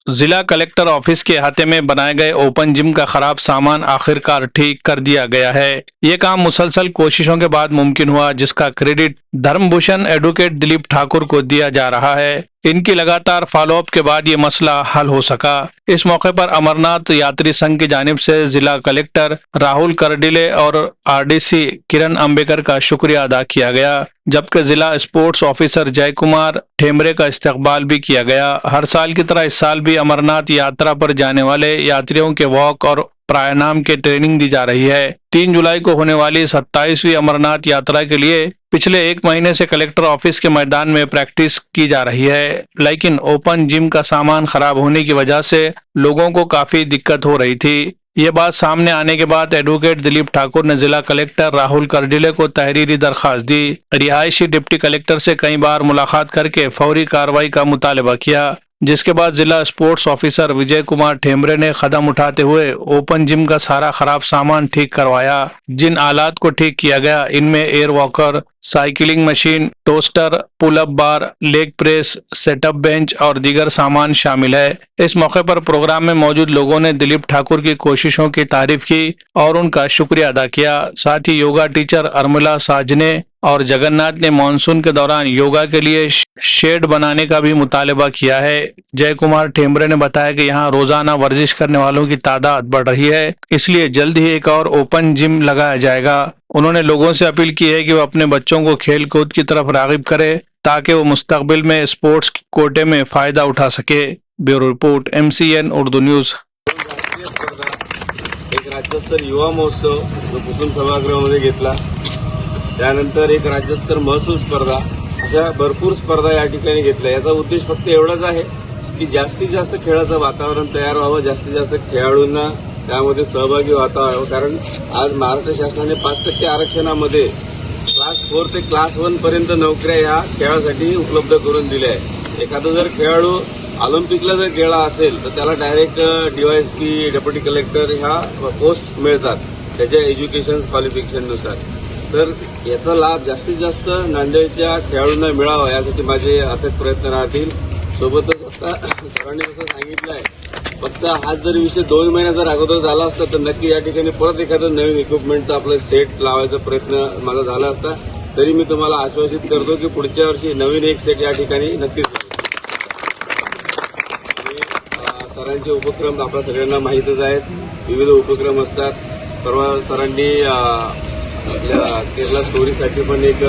जिला collector office के अहाते में बनाए गए ओपन जिम का खराब सामान आखिरकार ठीक कर दिया गया है। ये काम मुसलसल कोशिशों के बाद मुमकिन हुआ, जिसका क्रेडिट धर्मभूषण एडवोकेट दिलीप ठाकुर को दिया जा रहा है। इनकी लगातार फॉलोअप के बाद ये मसला हल हो सका। इस मौके पर अमरनाथ यात्री संघ की जानिब से जिला कलेक्टर राहुल करडिले और आरडीसी किरण अंबेकर का शुक्रिया अदा किया गया, जबकि जिला स्पोर्ट्स ऑफिसर जय कुमार ठेमरे का इस्तकबाल भी किया गया। हर साल की तरह इस साल भी अमरनाथ यात्रा पर जाने वाले यात्रियों के वॉक और प्राणायाम के ट्रेनिंग दी जा रही है। 3 जुलाई को होने वाली 27वीं अमरनाथ यात्रा के लिए पिछले 1 महीने से कलेक्टर ऑफिस के मैदान में प्रैक्टिस की जा रही है, लेकिन ओपन जिम का सामान खराब होने की वजह से लोगों को काफी दिक्कत हो रही थी। ये बात सामने आने के बाद एडवोकेट दिलीप ठाकुर ने जिला कलेक्टर राहुल करडिले को तहरीरी दरखास्त दी। रिहायशी डिप्टी कलेक्टर से कई बार मुलाकात करके फौरी कार्रवाई का मुतालबा किया, जिसके बाद जिला स्पोर्ट्स ऑफिसर विजय कुमार ठेमरे ने कदम उठाते हुए ओपन जिम का सारा खराब सामान ठीक करवाया। जिन आलात को ठीक किया गया इनमें air walker, cycling machine, toaster, pull up bar, leg press, setup bench और दीगर सामान शामिल है। इस मौके पर प्रोग्राम में मौजूद लोगों ने दिलीप ठाकुर की कोशिशों की तारीफ की और उनका शुक्रिया अदा किया। साथ ही योगा टीचर अर्मिला साजने और जगन्नाथ ने मानसून के दौरान योगा के लिए शेड बनाने का भी मुतालबा किया है। जय कुमार ठेमरे ने बताया कि यहाँ रोजाना वर्जिश करने वालों की तादाद बढ़ रही है, इसलिए जल्द ही एक और ओपन जिम लगाया जाएगा। उन्होंने लोगों से अपील की है कि वो अपने बच्चों को खेल कूद की तरफ रागिब करे ताकि वो मुस्तकबिल में स्पोर्ट्स कोटे में फायदा उठा सके। Bureau report, MCN Urdu news. एक राज्यस्तर युवा महोत्सव जो कुसुम सभागृहामध्ये घेतला, त्यानंतर एक राज्यस्तर महसूल स्पर्धा, अशा भरपूर स्पर्धा या ठिकाणी घेतल्या। याचा उद्देश फक्त एवढाच आहे की जास्तीत जास्त खेळाचं वातावरण तयार व्हावं, जास्तीत जास्त खेळाडूंना त्यामध्ये सहभागी होता यावं। कारण आज महाराष्ट्र शासनाने 5% आरक्षणामध्ये क्लास 4 ते क्लास 1 पर्यंत नोकऱ्या या खेळासाठी उपलब्ध करून दिल्या आहे। एखादा जर खेळाडू ऑलिम्पिकला जर गेला असेल तर त्याला डायरेक्ट DYSP, डेप्युटी कलेक्टर ह्या पोस्ट मिळतात त्याच्या एज्युकेशन क्वालिफिकेशननुसार। तर याचा लाभ जास्तीत जास्त नांदेडच्या खेळाडूंना मिळावा यासाठी माझे अथक प्रयत्न राहतील। सोबतच आता सरांनी जसं सांगितलं आहे, फक्त हाच जर विषय 2 महिन्या जर अगोदर झाला असता तर नक्की या ठिकाणी परत एखादं नवीन इक्विपमेंटचा आपला सेट लावायचा प्रयत्न माझा झाला असता। तरी मी तुम्हाला आश्वासित करतो की पुढच्या वर्षी नवीन एक सेट या ठिकाणी नक्कीच होईल। सरांचे उपक्रम आपल्या सगळ्यांना माहीतच आहेत, विविध उपक्रम असतात। परवा सरांनी आपल्या केरला स्टोरीसाठी पण एक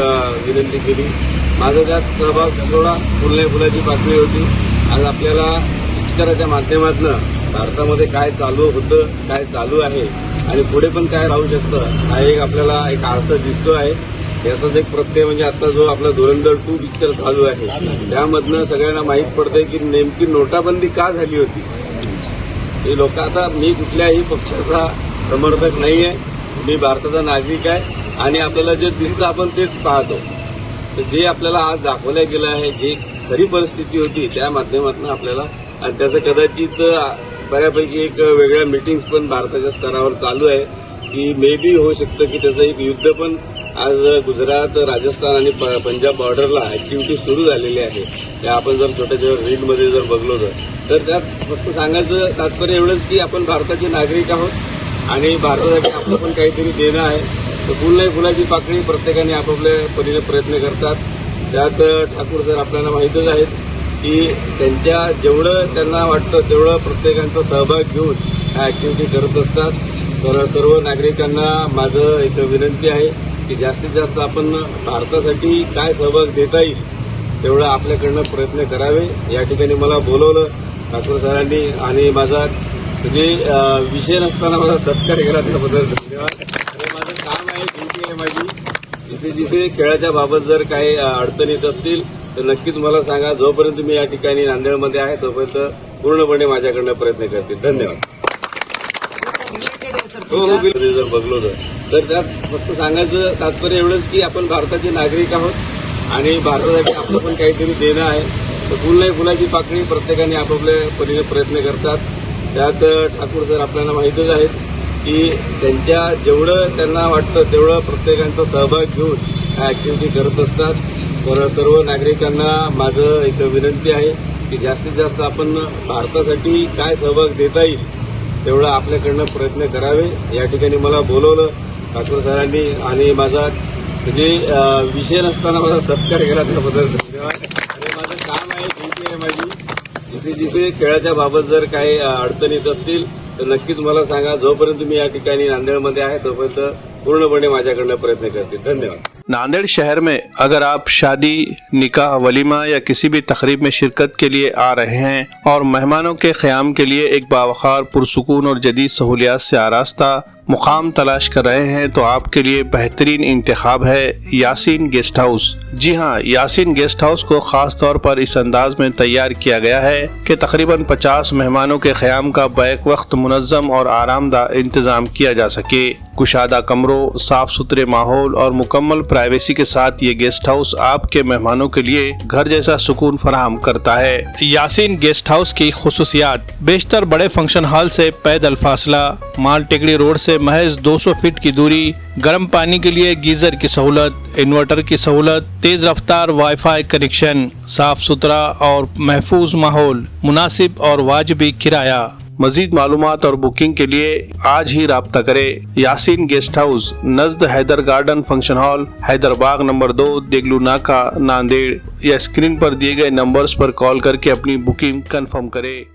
विनंती केली। माझा त्यात सहभाग थोडा फुलाची पाकळी होती। आज आपल्याला पिक्चराच्या माध्यमातून भारतामध्ये काय चालू होतं, काय चालू आहे आणि पुढे पण काय राहू शकतं हा एक आपल्याला एक आरसा दिसतो आहे। याचाच एक प्रत्यय म्हणजे आता जो आपला धुरंधर 2 पिक्चर चालू आहे, त्यामधनं सगळ्यांना माहीत पडतंय की नेमकी नोटाबंदी का झाली होती। हे लोक, आता मी कुठल्याही पक्षाचा समर्थक नाहीये, मी भारताचा नागरिक आहे आणि आपल्याला जे दिसतं आपण तेच पाहतो। तर जे आपल्याला आज दाखवलं गेलं आहे, जी खरी परिस्थिती होती त्या माध्यमातून आपल्याला, आणि त्याचं कदाचित बऱ्यापैकी एक वेगळ्या मीटिंग्स पण भारताच्या स्तरावर चालू आहे की मे बी होऊ शकतं की त्याचं एक युद्ध पण आज गुजरात, राजस्थान आणि पंजाब बॉर्डरला ऍक्टिव्हिटी सुरू झालेली आहे। त्या आपण जर छोट्या रीडमध्ये जर बघलो तर त्यात फक्त सांगायचं तात्पर्य एवढंच की आपण भारताचे नागरिक आहोत आणि भारतासाठी आपलं पण काहीतरी देणं आहे। तर फुल नाही फुलाची पाकळी, प्रत्येकाने आपापल्या परीने प्रयत्न करतात। त्यात ठाकूर सर आपल्याला माहीतच आहेत की त्यांच्या जेवढं त्यांना वाटतं तेवढं प्रत्येकांचा सहभाग घेऊन ह्या ऍक्टिव्हिटी करत असतात। तर सर्व नागरिकांना माझं एक विनंती आहे की जास्तीत जास्त आपण भारतासाठी काय सहभाग देता येईल तेवढं आपल्याकडनं प्रयत्न करावे। या ठिकाणी मला बोलवलं ठाकूर सरांनी आणि माझा म्हणजे विषय नसताना मला सत्कार केला त्याबद्दल धन्यवाद। हे माझं काम आहे, ड्युटी आहे माझी। जिथे खेळाच्या बाबत जर काही अडचणी येत असतील तर नक्कीच मला सांगा। जोपर्यंत मी या ठिकाणी नांदेडमध्ये आहे तोपर्यंत पूर्णपणे माझ्याकडनं प्रयत्न करतील। धन्यवाद। हो, जर बघलो तर त्यात फक्त सांगायचं तात्पर्य एवढंच की आपण भारताचे नागरिक आहोत आणि भारतासाठी आपलं पण काहीतरी देणं आहे। तर फुल नाही फुलाची पाकळी, प्रत्येकाने आपापल्या परीने प्रयत्न करतात। त्यात ठाकूर सर आपल्याला माहीतच आहेत की त्यांच्या जेवढं त्यांना वाटतं तेवढं प्रत्येकांचा सहभाग घेऊन ह्या ऍक्टिव्हिटी करत असतात। तर सर्व नागरिकांना माझं एक विनंती आहे की जास्तीत जास्त आपण भारतासाठी काय सहभाग देता येईल तेवढा आपल्याकडनं प्रयत्न करावे. या ठिकाणी मला बोलवलं ठाकूर सरांनी आणि माझा म्हणजे विषय नसताना माझा सत्कार केला त्याबद्दल धन्यवाद. आणि माझं काम आहे, ड्युटी आहे माझी. जिथे जिथे खेळाच्या बाबत जर काही अडचणी येत असतील तर नक्कीच मला सांगा. जोपर्यंत मी या ठिकाणी नांदेडमध्ये आहे तोपर्यंत पूर्णपणे माझ्याकडनं प्रयत्न करते. धन्यवाद. नांदेड़ शहर में अगर आप शादी, निकाह, वलीमा या किसी भी तकरीब में शिरकत के लिए आ रहे हैं और मेहमानों के क़याम के लिए एक बावखार, पुरसुकून और जदीद सहूलियात से आरास्ता मुकाम तलाश कर रहे हैं तो आपके लिए बेहतरीन इंतखाब है यासीन गेस्ट हाउस. जी हाँ, यासीन गेस्ट हाउस को ख़ास तौर पर इस अंदाज में तैयार किया गया है कि तकरीबन 50 मेहमानों के क़याम का बैक वक्त मुनज़्ज़म और आरामदाह इंतज़ाम किया जा सके. कुशादा कमरों, साफ सुथरे माहौल और मुकम्मल प्राइवेसी के साथ ये गेस्ट हाउस आपके मेहमानों के लिए घर जैसा सुकून फराहम करता है. यासीन गेस्ट हाउस की खुसूसियात: बेशतर बड़े फंक्शन हॉल से पैदल फासला, माल टेकड़ी रोड से महज 200 फीट की दूरी, गर्म पानी के लिए गीजर की सहूलत, इन्वर्टर की सहूलत, तेज रफ्तार वाईफाई कनेक्शन, साफ सुथरा और महफूज माहौल, मुनासिब और वाजिबी किराया. मजीद मालूमात और बुकिंग के लिए आज ही राब्ता करें. यासीन गेस्ट हाउस, नज़द Haider garden function hall, Haiderbagh number 2, Degloor Naka, Nanded. या स्क्रीन पर दिए गए नंबर्स पर कॉल करके अपनी बुकिंग कंफर्म करें.